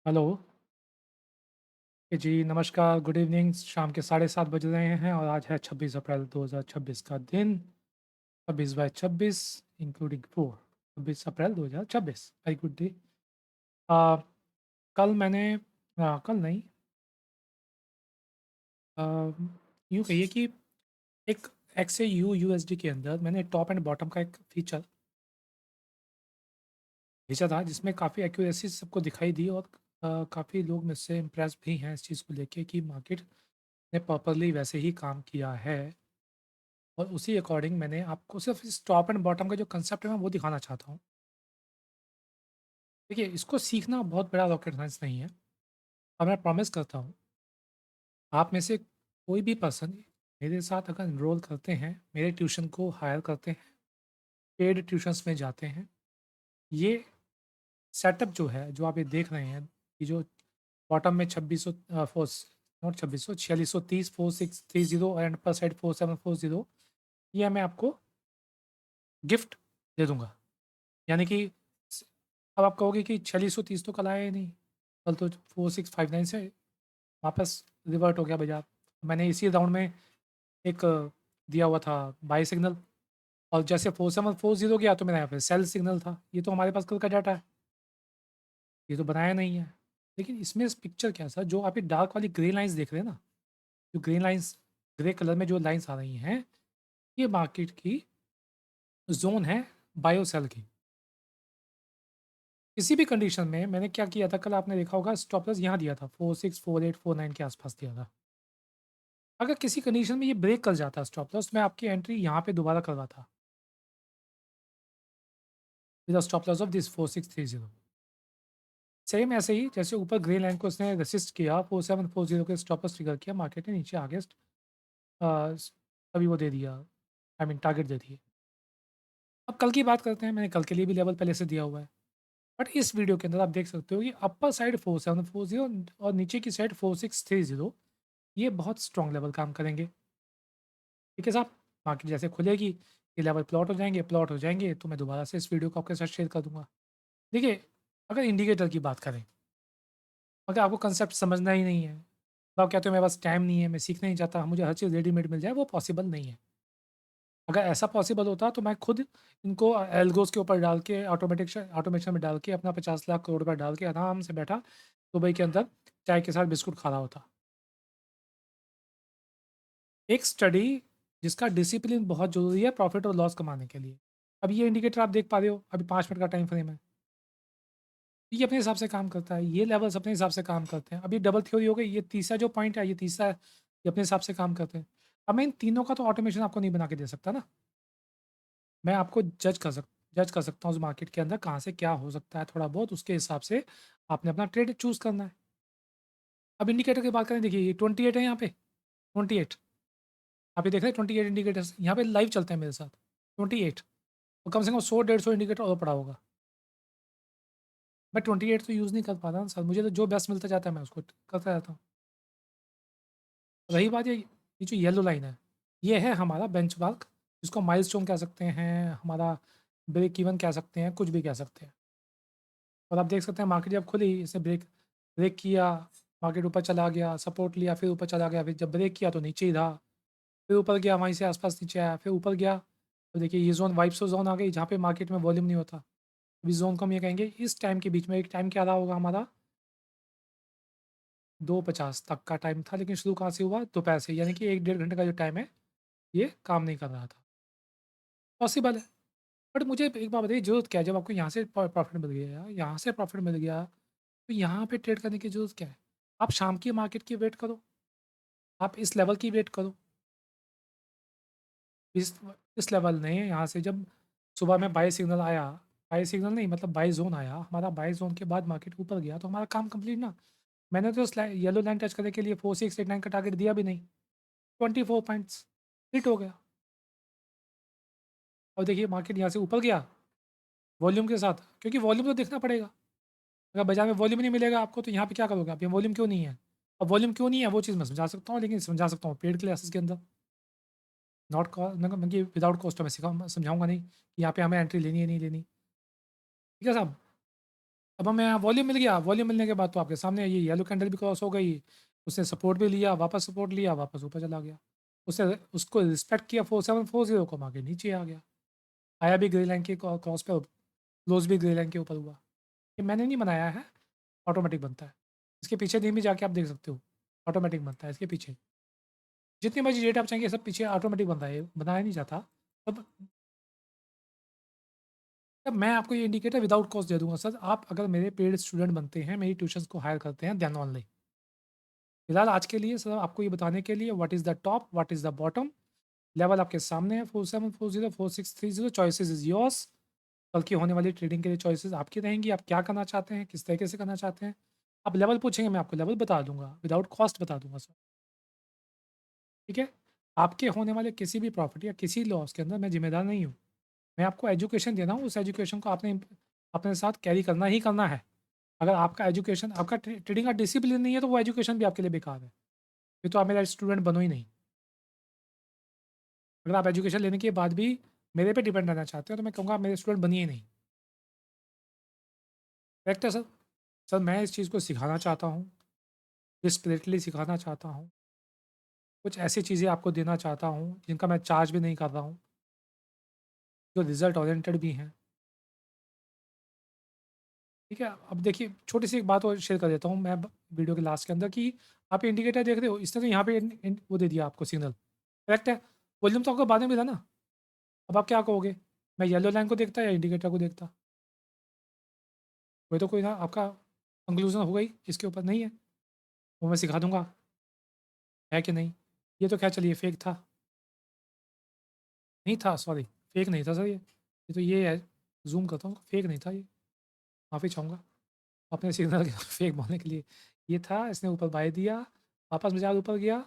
Hello. जी नमस्कार, good evening. शाम के 7:30 बज रहे हैं और आज है 26 अप्रैल 2026 का दिन। 26/26 इंक्लूडिंग 4। 26 अप्रैल 2026 वेरी गुड डे। आ, कल मैंने कल नहीं, आ, यूँ कहिए कि एक XAU USD के अंदर मैंने टॉप एंड बॉटम का एक फीचर भेजा था जिसमें काफ़ी एक्यूरेसी सबको दिखाई दी और काफ़ी लोग मुझसे इम्प्रेस भी हैं इस चीज़ को लेके कि मार्केट ने प्रॉपरली वैसे ही काम किया है। और उसी अकॉर्डिंग मैंने आपको सिर्फ इस टॉप एंड बॉटम का जो कंसेप्ट है मैं वो दिखाना चाहता हूँ। देखिए, इसको सीखना बहुत बड़ा रॉकेट साइंस नहीं है और मैं प्रॉमिस करता हूँ, आप में से कोई भी पर्सन मेरे साथ अगर एनरोल करते हैं, मेरे ट्यूशन को हायर करते हैं, पेड ट्यूशन्स में जाते हैं, ये सेटअप जो है, जो आप ये देख रहे हैं, ये जो बॉटम में 2600 force not 2600 4630 4630 and upper side 4740, ये मैं आपको गिफ्ट दे दूँगा। यानी कि स अब आप कहोगे कि 4630 तो कल आया ही नहीं, कल तो 4659 से वापस रिवर्ट हो गया बाज़ार। मैंने इसी राउंड में एक दिया हुआ था बाय सिग्नल और जैसे 4740 गया तो मेरा यहाँ पे सेल सिग्नल था। ये तो हमारे पास कल का डाटा है, ये तो बनाया नहीं है। लेकिन इसमें इस पिक्चर क्या है सर, जो आप ये डार्क वाली ग्रे लाइन्स देख रहे हैं ना, जो ग्रीन लाइन्स ग्रे कलर में जो लाइन्स आ रही हैं, ये मार्केट की ज़ोन है बायो सेल की। किसी भी कंडीशन में मैंने क्या किया था, कल आपने देखा होगा स्टॉप लॉस यहाँ दिया था 46, 48, 49 के आसपास दिया था। अगर किसी कंडीशन में ये ब्रेक कर जाता स्टॉप लॉस, मैं आपकी एंट्री यहाँ पे दोबारा करवाता with a stop loss of this 4630। Same ऐसे ही जैसे ऊपर ग्रे लाइन को उसने रेसिस्ट किया, 4740 के स्टॉप लॉस ट्रिगर किया, मार्केट ने नीचे आगे अभी वो दे दिया, आई मीन टारगेट दे दिए। अब कल की बात करते हैं, मैंने कल के लिए भी लेवल पहले से दिया हुआ है। बट इस वीडियो के अंदर आप देख सकते हो कि अपर साइड 4740 और नीचे की साइड 4630, ये बहुत स्ट्रॉन्ग लेवल काम करेंगे। ठीक है साहब, मार्केट जैसे खुलेगी, ये लेवल प्लॉट हो जाएँगे तो मैं दोबारा से इस वीडियो को आपके साथ शेयर कर दूँगा। देखिए, अगर इंडिकेटर की बात करें, अगर आपको कांसेप्ट समझना ही नहीं है, तो आप कहते हो मेरे पास टाइम नहीं है, मैं सीखना नहीं चाहता, मुझे हर चीज़ रेडीमेड मिल जाए, वो पॉसिबल नहीं है। अगर ऐसा पॉसिबल होता तो मैं खुद इनको एल्गोज़ के ऊपर डाल के ऑटोमेशन में डाल के अपना 50 लाख करोड़ रुपया डाल के आराम से बैठा दुबई के अंदर चाय के साथ बिस्कुट खा रहा होता। एक स्टडी जिसका डिसिप्लिन बहुत ज़रूरी है प्रॉफ़िट और लॉस कमाने के लिए। अब ये इंडिकेटर आप देख पा रहे हो, अभी 5 मिनट का टाइम फ्रेम है। ये अपने हिसाब से काम करता है, ये लेवल्स अपने हिसाब से काम करते हैं। अब ये डबल थ्योरी हो गई, ये तीसरा जो पॉइंट है, ये तीसरा है, ये अपने हिसाब से काम करते हैं। अब मैं इन तीनों का तो ऑटोमेशन आपको नहीं बना के दे सकता ना। मैं आपको जज कर सकता हूँ उस मार्केट के अंदर कहाँ से क्या हो सकता है थोड़ा बहुत, उसके हिसाब से आपने अपना ट्रेड चूज़ करना है। अब इंडिकेटर की बात करें, देखिए ये 28 है यहाँ पे, 28 आप ये देख रहे हैं 28 इंडिकेटर्स यहाँ पे लाइव चलते हैं मेरे साथ, 28 और कम से कम 100 150 इंडिकेटर और पड़ा होगा। मैं 28 तो यूज़ नहीं कर पाता ना सर, मुझे तो जो बेस्ट मिलता जाता है मैं उसको करता रहता हूँ। रही बात ये जो येलो लाइन है, ये है हमारा बेंचमार्क, जिसको माइलस्टोन कह सकते हैं, हमारा ब्रेक इवन कह सकते हैं, कुछ भी कह सकते हैं। और आप देख सकते हैं मार्केट जब खुली, इसने ब्रेक ब्रेक किया, मार्केट ऊपर चला गया, सपोर्ट लिया, फिर ऊपर चला गया, फिर जब ब्रेक किया तो नीचे ही रहा, फिर ऊपर गया, वहीं से आस-पास नीचे आया, फिर ऊपर गया। तो देखिए ये ज़ोन वाइब्स ज़ोन आ गई, जहाँ पे मार्केट में वॉल्यूम नहीं होता। अब इस ज़ोन को हम ये कहेंगे, इस टाइम के बीच में एक टाइम क्या रहा होगा हमारा, 2:50 तक का टाइम था, लेकिन शुरू कहाँ से हुआ? दोपहर से, यानी कि 1 डेढ़ घंटे का जो टाइम है, ये काम नहीं कर रहा था। पॉसिबल है, बट मुझे एक बात बताइए ज़रूरत क्या है? जब आपको यहाँ से प्रॉफ़िट मिल गया, यहाँ से प्रॉफ़िट मिल गया, तो यहाँ पे ट्रेड करने की ज़रूरत क्या है? आप शाम की मार्केट की वेट करो, आप इस लेवल की वेट करो। इस इस लेवल ने यहाँ से जब सुबह में बाय सिग्नल आया, बाय सिग्नल नहीं मतलब बाय ज़ोन आया, हमारा बाय ज़ोन के बाद मार्केट ऊपर गया तो हमारा काम कंप्लीट ना। मैंने तो इस येलो लाइन टच करने के लिए 4689 का टारगेट दिया भी नहीं, 24 पॉइंट्स हिट हो गया। और देखिए मार्केट यहाँ से ऊपर गया वॉल्यूम के साथ, क्योंकि वॉल्यूम तो देखना पड़ेगा। अगर बाज़ार में वॉल्यूम नहीं मिलेगा आपको तो यहाँ पे क्या करोगे आप? ये वॉल्यूम क्यों नहीं है? अब वॉल्यूम क्यों नहीं है वो चीज़ मैं समझा सकता हूँ, लेकिन समझा सकता हूँ पेड क्लासेस के अंदर। नॉट कॉ मतलब कि विदाउट कॉस्ट मैं समझाऊँगा नहीं कि यहाँ पे हमें एंट्री लेनी है, नहीं लेनी। ठीक है साहब? अब हमें यहाँ वॉल्यूम मिल गया, वॉल्यूम मिलने के बाद तो आपके सामने ये येलो कैंडल भी क्रॉस हो गई, उसने सपोर्ट भी लिया, वापस सपोर्ट लिया, वापस ऊपर चला गया। उसने उसको रिस्पेक्ट किया 4740 को, आगे नीचे आ गया। आया भी ग्रे लाइन के क्रॉस पे, क्लोज भी ग्रे लाइन के ऊपर हुआ। ये मैंने नहीं बनाया है, ऑटोमेटिक बनता है। इसके पीछे दिन भी जाके आप देख सकते हो, ऑटोमेटिक बनता है इसके पीछे। जितनी मर्जी डेट आप चाहेंगे सब पीछे ऑटोमेटिक बनता है, बनाया नहीं जाता। तब तब मैं आपको ये इंडिकेटर विदाउट कॉस्ट दे दूंगा सर। आप अगर मेरे पेड स्टूडेंट बनते हैं, मेरी ट्यूशन्स को हायर करते हैं, देन ऑनलाइन। फिलहाल आज के लिए सर आपको ये बताने के लिए what is the top, what is the bottom level आपके सामने है। 4740, 4630, चॉइसेस इज योर्स। कल की होने वाली ट्रेडिंग के लिए चॉइसेस आपकी रहेंगी, आप क्या करना चाहते हैं, किस तरीके से करना चाहते हैं। आप लेवल पूछेंगे, मैं आपको लेवल बता दूंगा, विदाउट कॉस्ट बता दूंगा सर। ठीक है। आपके होने वाले किसी भी प्रॉफिट या किसी लॉस के अंदर मैं जिम्मेदार नहीं हूँ। मैं आपको एजुकेशन दे रहा हूँ, उस एजुकेशन को आपने अपने साथ कैरी करना ही करना है। अगर आपका एजुकेशन, आपका ट्रेडिंग का डिसिप्लिन नहीं है, तो वो एजुकेशन भी आपके लिए बेकार है। फिर तो आप मेरा स्टूडेंट बनो ही नहीं। अगर आप एजुकेशन लेने के बाद भी मेरे पे डिपेंड रहना चाहते हो, तो मैं कहूँगा आप मेरे स्टूडेंट बनिए ही नहीं। करेक्ट है सर। सर मैं इस चीज़ को सिखाना चाहता हूँ, डिस्पलिटली सिखाना चाहता हूँ। कुछ ऐसी चीज़ें आपको देना चाहता हूँ जिनका मैं चार्ज भी नहीं कर रहा हूँ, जो रिजल्ट ओरिएंटेड भी हैं। ठीक है। अब देखिए, छोटी सी एक बात और शेयर कर देता हूँ मैं वीडियो के लास्ट के अंदर, कि आप इंडिकेटर देख रहे हो, इसने तो यहाँ पे वो दे दिया आपको सिग्नल। करेक्ट है। वॉल्यूम तो आपको बाद में मिला ना। अब आप क्या कहोगे, मैं येलो लाइन को देखता या इंडिकेटर को देखता? कोई तो कोई ना आपका कंक्लूजन होगा ही इसके ऊपर, नहीं है? वो मैं सिखा दूंगा, है कि नहीं। ये तो क्या, चलिए फेक था, नहीं था, सॉरी, फेक नहीं था सर ये तो ये है। जूम करता हूँ, फेक नहीं था ये, माफ़ी चाहूँगा अपने सिग्नल के फेक बोलने के लिए। ये था, इसने ऊपर बाय दिया, वापस बाजार ऊपर गया,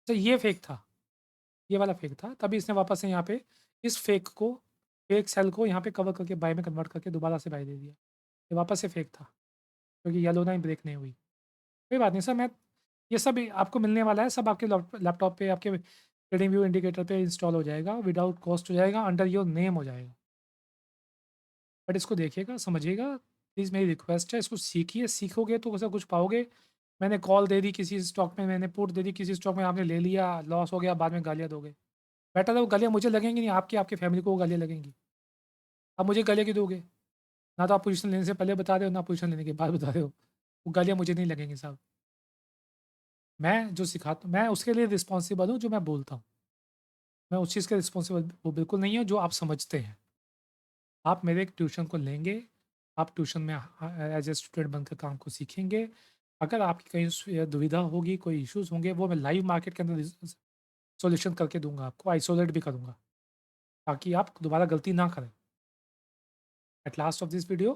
तो ये फेक था, ये वाला फेक था। तभी इसने वापस से यहाँ पे इस फेक को, फेक सेल को यहाँ पे कवर करके बाय में कन्वर्ट करके दोबारा से बाय दे दिया। ये वापस से फेक था, क्योंकि येलो लाइन ब्रेक नहीं हुई। कोई बात नहीं सर, मैं ये सब आपको मिलने वाला है, सब आपके लैपटॉप पे, आपके ट्रेडिंग व्यू इंडिकेटर पे इंस्टॉल हो जाएगा, विदाउट कॉस्ट हो जाएगा, अंडर योर नेम हो जाएगा। बट इसको देखिएगा, समझिएगा, प्लीज़ मेरी रिक्वेस्ट है, इसको सीखिए। सीखोगे तो ऐसा कुछ पाओगे। मैंने कॉल दे दी किसी स्टॉक में, मैंने पुट दे दी किसी स्टॉक में, आपने ले लिया, लॉस हो गया, बाद में गालियाँ दोगे। बेटर है वो गालियाँ मुझे लगेंगी नहीं, आपकी आपकी फैमिली को वो गालियाँ लगेंगी। आप मुझे गालियाँ क्यों दोगे? ना तो आप पोजीशन लेने से पहले बता रहे हो, ना पोजीशन लेने के बाद बता रहे हो। वो गालियाँ मुझे नहीं लगेंगी साहब। मैं जो सिखाता हूँ, मैं उसके लिए रिस्पॉन्सिबल हूँ जो मैं बोलता हूँ। मैं उस चीज़ के रिस्पॉन्सिबल वो बिल्कुल नहीं है जो आप समझते हैं। आप मेरे एक ट्यूशन को लेंगे, आप ट्यूशन में एज ए स्टूडेंट बनकर काम को सीखेंगे। अगर आपकी कहीं दुविधा होगी, कोई इश्यूज़ होंगे, वो मैं लाइव मार्केट के अंदर सॉल्यूशन करके दूँगा आपको, आइसोलेट भी करूँगा, ताकि आप दोबारा गलती ना करें। At last of this video,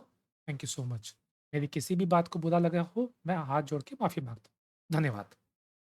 thank you so much. मेरी किसी भी बात को बुरा लगा हो, मैं हाथ जोड़ के माफ़ी माँगता हूँ। धन्यवाद।